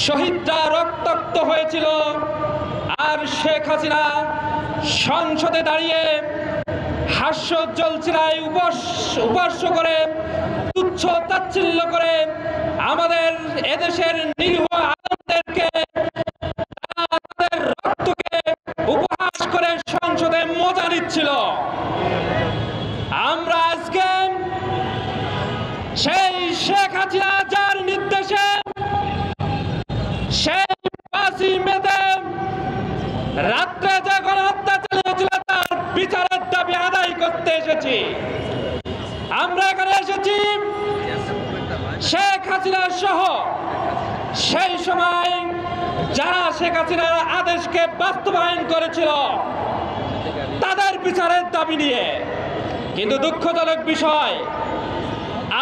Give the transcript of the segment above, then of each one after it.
শহীদরা রক্তাক্ত হয়েছিল, আর শেখ হাসিনা সংসদে দাঁড়িয়ে হাস্যোজ্জ্বল চেহারায় উপহাস্য করে, তুচ্ছ তাচ্ছিল্য করে আমাদের এদেশের নিরীহ আলেমদেরকে, তাদের রক্তকে উপহাস করে সংসদে মজা নিচ্ছিল। আমরা আজকে সেই শেখ হাসিনা যার নির্দেশে সেই 5ই মেতে রাত্রে যে গণহত্যা চালিয়েছিল তার বিচারের দাবি আদায় করতে এসেছি। আমরা এখানে এসেছি শেখ হাসিনা সহ সেই সময় যারা শেখ হাসিনার আদেশকে বাস্তবায়ন করেছিল তাদের বিচারের দাবি নিয়ে। কিন্তু দুঃখজনক বিষয়,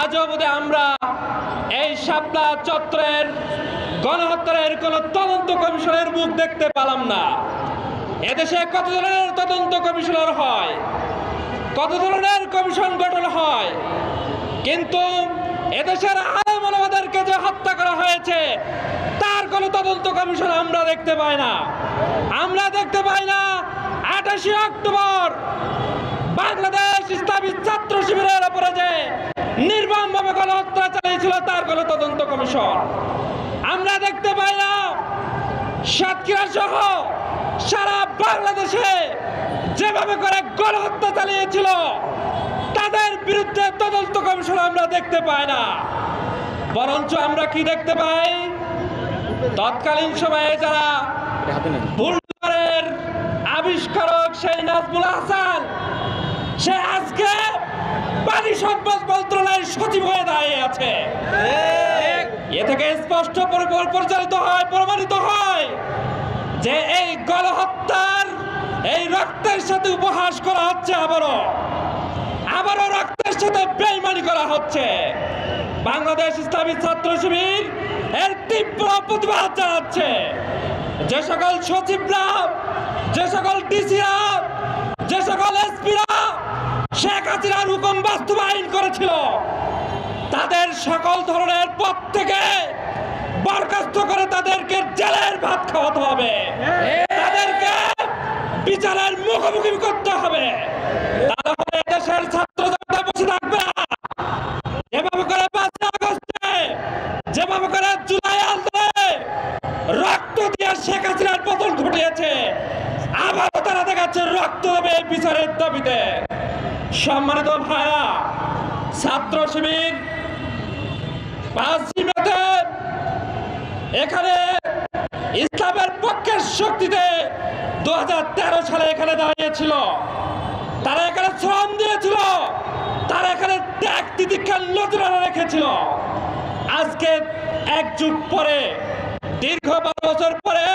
আজ অবধি আমরা এই শাপলা চত্বরের গণহত্যার কোন তদন্ত কমিশনের মুখ দেখতে পেলাম না। এদেশে কত ধরনের তদন্ত কমিশনার হয়, কত ধরনের কমিশন গঠন হয়, কিন্তু এদেশের আলেম ওলামাদেরকে যে হত্যা করা হয়েছে তার কোন তদন্ত কমিশন আমরা দেখতে পাই না। আমরা দেখতে পাই না 28 অক্টোবর বাংলাদেশ ইসলামী ছাত্র শিবিরের উপরে যে নির্মমভাবে গণহত্যা চালিয়েছিল তার কোন তদন্ত কমিশন আমরা দেখতে পাই না। সাতক্ষীরা সহ সারা বাংলাদেশে যেভাবে করে গণহত্যা চালিয়েছিল তাদের বিরুদ্ধে তদন্ত কমিশন আমরা দেখতে পাই না। বরঞ্চ আমরা কি দেখতে পাই, তৎকালীন সময়ে যারা বুলডোজারের আবিষ্কারক সেই নাজমুল হাসান, সে আজকে পানি সম্পদ মন্ত্রণালয়ের সচিব হয়ে দাঁড়িয়ে আছে। এ থেকে স্পষ্ট প্রমাণিত হয় যে এই গণহত্যার এই রক্তের সাথে উপহাস করা হচ্ছে, আবারও রক্তের সাথে বেইমানি করা হচ্ছে। বাংলাদেশ ইসলামী ছাত্র শিবির এর তীব্র প্রতিবাদ জানাচ্ছে। যে সকল সচিবরা, যে সকল ডিসিরা, যে সকল এসপিরা শেখ হাসিনার হুকুম বাস্তবায়ন করেছিল তাদের সকল ধরনের পদ থেকে বরখাস্ত করে তাদেরকে জেলের ভাত খাওয়াতে হবে, তাদেরকে বিচারের মুখোমুখি করতে হবে। তাহলে দেশের ছাত্র জনতা বসে থাকবে না। যেভাবে করে 5 আগস্টে, যেভাবে করে জুলাই আন্দোলনে রক্ত দিয়ে শেখ হাসিনার পতন ঘটিয়েছে, আবারও তারা দেখাচ্ছে রক্ত দেবে বিচারের দাবিতে। সম্মানিত ভাইরা, ছাত্র শিবির 5ই মেতে এখানে ইসলামের পক্ষের শক্তিতে 2013 সালে এখানে দাঁড়িয়েছিল। তারা এখানে শ্রম দিয়েছিল, তারা এখানে ত্যাগ তিতিক্ষার নজরানা রেখেছিল। আজকে 1 যুগ পরে, দীর্ঘ 12 বছর পরে